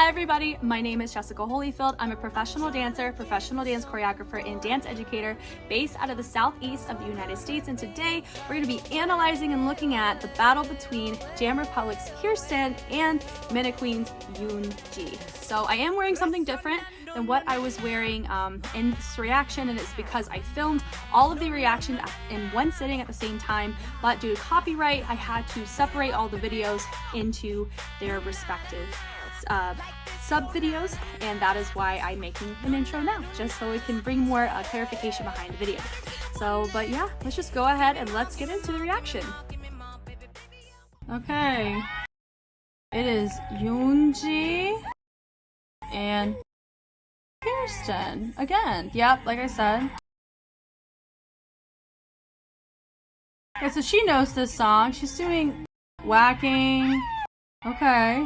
Hi everybody, my name is Jessica Holyfield. I'm a professional dancer, professional dance choreographer, and dance educator based out of the southeast of the United States. And today we're going to be analyzing and looking at the battle between Jam Republic's Kirsten and Minute Queen's Yoonji. So I am wearing something different than what I was wearing in this reaction, and it's because I filmed all of the reaction in one sitting at the same time, but due to copyright I had to separate all the videos into their respective sub videos, and that is why I'm making an intro now, just so it can bring more clarification behind the video. So, but yeah, let's just go ahead and let's get into the reaction. Okay, it is Yoonji and Kirsten again. Yep, like I said. Okay, so she knows this song. She's doing whacking. Okay.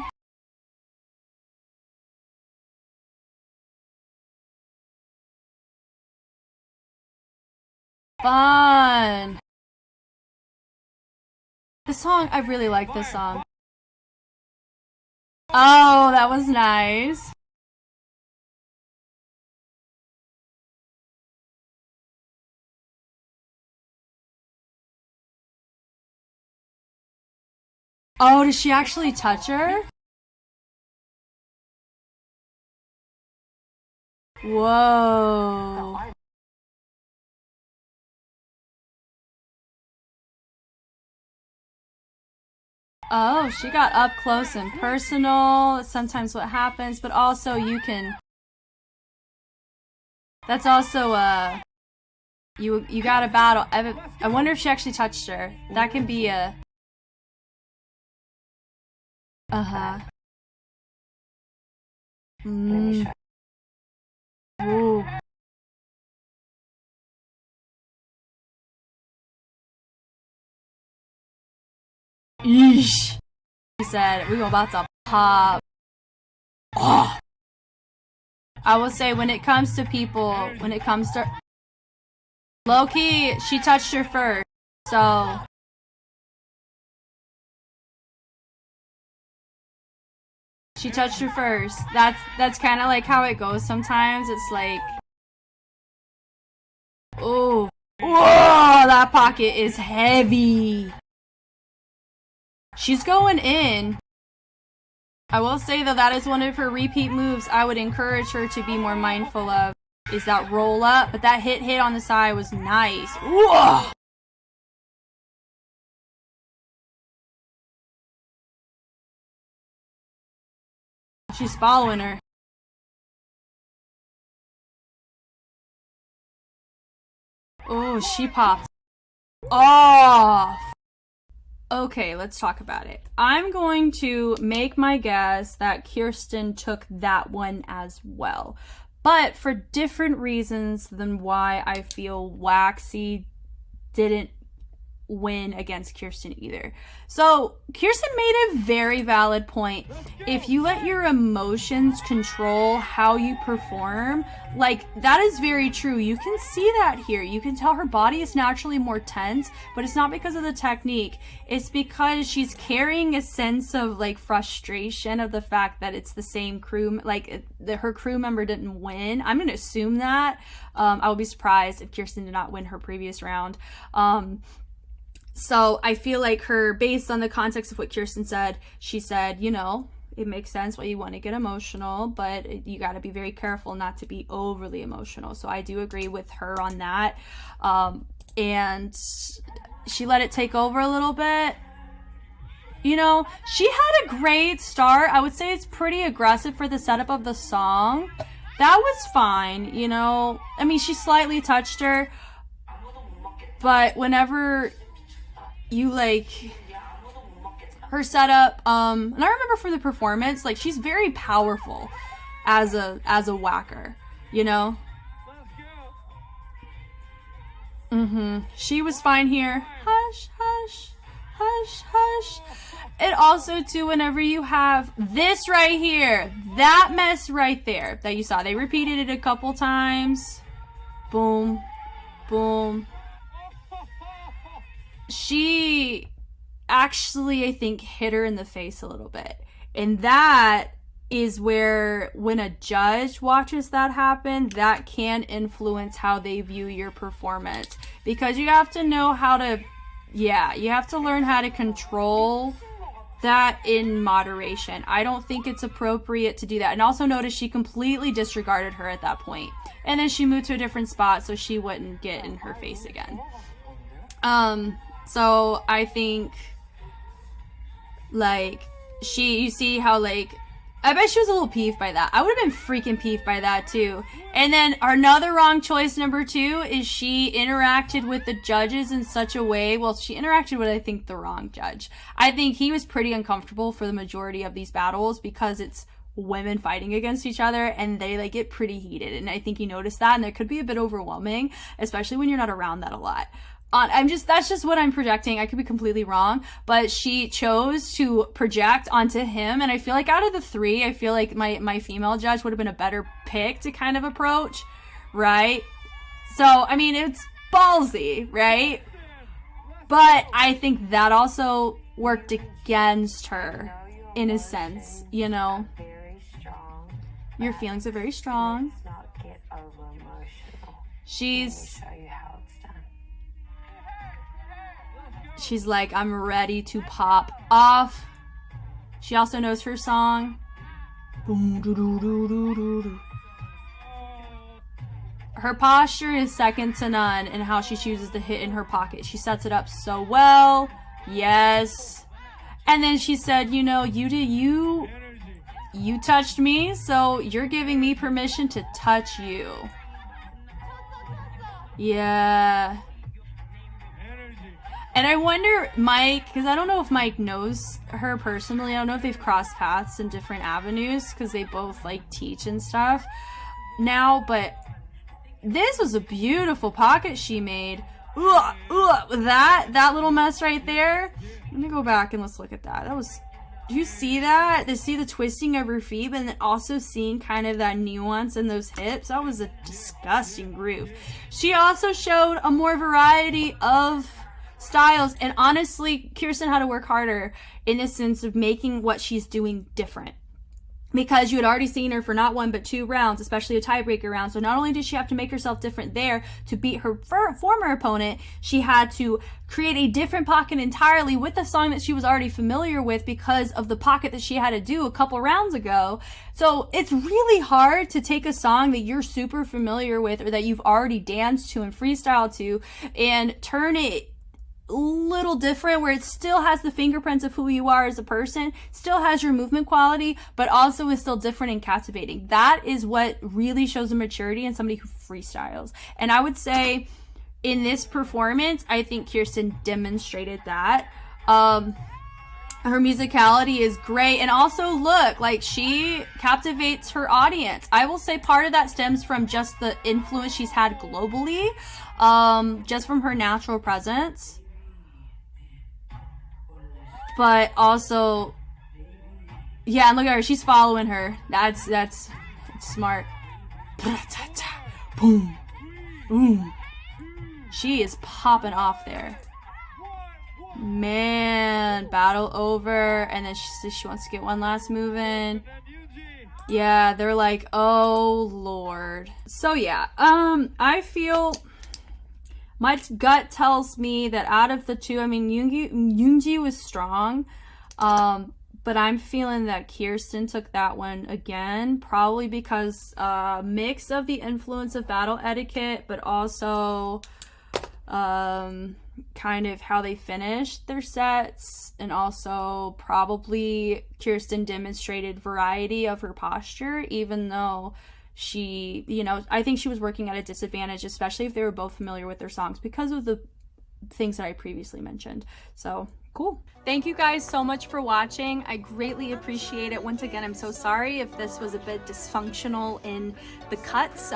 Fun. This song, I really like this song. Oh, that was nice. Oh, does she actually touch her? Whoa. Oh, she got up close and personal. That's sometimes what happens, but also you can... That's also, you got a battle. I wonder if she actually touched her. That can be a... Uh-huh. Ooh. Eesh. He said, we about to pop. Oh. I will say, when it comes to people, when it comes to... Low-key, she touched her first, so... She touched her first. That's kind of like how it goes sometimes. It's like... Oh. Whoa, that pocket is heavy. She's going in. I will say though, that is one of her repeat moves I would encourage her to be more mindful of, is that roll up, but that hit on the side was nice. Whoa! She's following her. Oh, she popped off. Okay, let's talk about it. I'm going to make my guess that Kirsten took that one as well, but for different reasons than why I feel Waxy didn't win against Kirsten either. So Kirsten made a very valid point. If you let your emotions control how you perform, like, that is very true. You can see that here. You can tell her body is naturally more tense, but it's not because of the technique. It's because she's carrying a sense of like frustration of the fact that it's the same crew, like her crew member didn't win. I'm gonna assume that. I would be surprised if Kirsten did not win her previous round. So I feel like her, based on the context of what Kirsten said, she said, you know, it makes sense why you want to get emotional, but you got to be very careful not to be overly emotional. So I do agree with her on that. And she let it take over a little bit. You know, she had a great start. I would say it's pretty aggressive for the setup of the song. That was fine, you know. I mean, she slightly touched her, but whenever you like her setup, and I remember from the performance, like, she's very powerful as a whacker, you know. She was fine here. Hush, hush, hush, hush. And also too, whenever you have this right here, that mess right there that you saw, they repeated it a couple times. Boom, boom. She actually, I think, hit her in the face a little bit. And that is where when a judge watches that happen, that can influence how they view your performance. Because you have to know how to, you have to learn how to control that in moderation. I don't think it's appropriate to do that. And also notice she completely disregarded her at that point. And then she moved to a different spot so she wouldn't get in her face again. So I think, like, you see how, like, I bet she was a little peeved by that. I would have been freaking peeved by that too. And then another wrong choice, number 2, is she interacted with the judges in such a way. Well, she interacted with, I think, the wrong judge. I think he was pretty uncomfortable for the majority of these battles because it's women fighting against each other and they like get pretty heated. And I think he noticed that, and it could be a bit overwhelming, especially when you're not around that a lot. That's just what I'm projecting. I could be completely wrong, but she chose to project onto him. And I feel like out of the 3, I feel like my female judge would have been a better pick to kind of approach, right? So, I mean, it's ballsy, right? But I think that also worked against her in a sense, you know? Your feelings are very strong. She's like, I'm ready to pop off. She also knows her song. Her posture is second to none in how she chooses to hit in her pocket. She sets it up so well. Yes. And then she said, you know, you touched me, so you're giving me permission to touch you. Yeah. And I wonder, Mike, because I don't know if Mike knows her personally. I don't know if they've crossed paths in different avenues because they both like teach and stuff now. But this was a beautiful pocket she made. That little mess right there. Let me go back and let's look at that. Do you see that? To see the twisting of her feet, but then also seeing kind of that nuance in those hips. That was a disgusting groove. She also showed a more variety of styles, and honestly, Kirsten had to work harder in the sense of making what she's doing different, because you had already seen her for not 1 but 2 rounds, especially a tiebreaker round. So not only did she have to make herself different there to beat her former opponent, she had to create a different pocket entirely with a song that she was already familiar with because of the pocket that she had to do a couple rounds ago. So it's really hard to take a song that you're super familiar with or that you've already danced to and freestyle to and turn it little different, where it still has the fingerprints of who you are as a person, still has your movement quality, but also is still different and captivating. That is what really shows a maturity in somebody who freestyles. And I would say in this performance, I think Kirsten demonstrated that. Her musicality is great, and also look, like, she captivates her audience. I will say part of that stems from just the influence she's had globally, just from her natural presence. But also, yeah, and look at her. She's following her. That's smart. Boom. Boom. She is popping off there. Man, battle over. And then she wants to get one last move in. Yeah, they're like, oh, Lord. So, yeah, I feel... my gut tells me that out of the 2, I mean, Yoonji was strong, but I'm feeling that Kirsten took that one again, probably because mix of the influence of battle etiquette, but also kind of how they finished their sets, and also probably Kirsten demonstrated variety of her posture, even though she, you know, I think she was working at a disadvantage, especially if they were both familiar with their songs because of the things that I previously mentioned. So, cool. Thank you guys so much for watching. I greatly appreciate it. Once again, I'm so sorry if this was a bit dysfunctional in the cuts.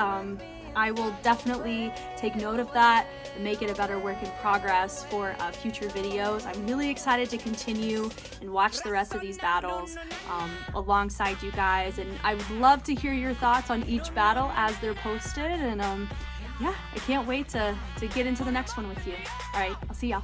I will definitely take note of that and make it a better work in progress for future videos. I'm really excited to continue and watch the rest of these battles alongside you guys, and I would love to hear your thoughts on each battle as they're posted, and yeah, I can't wait to get into the next one with you. All right, I'll see y'all.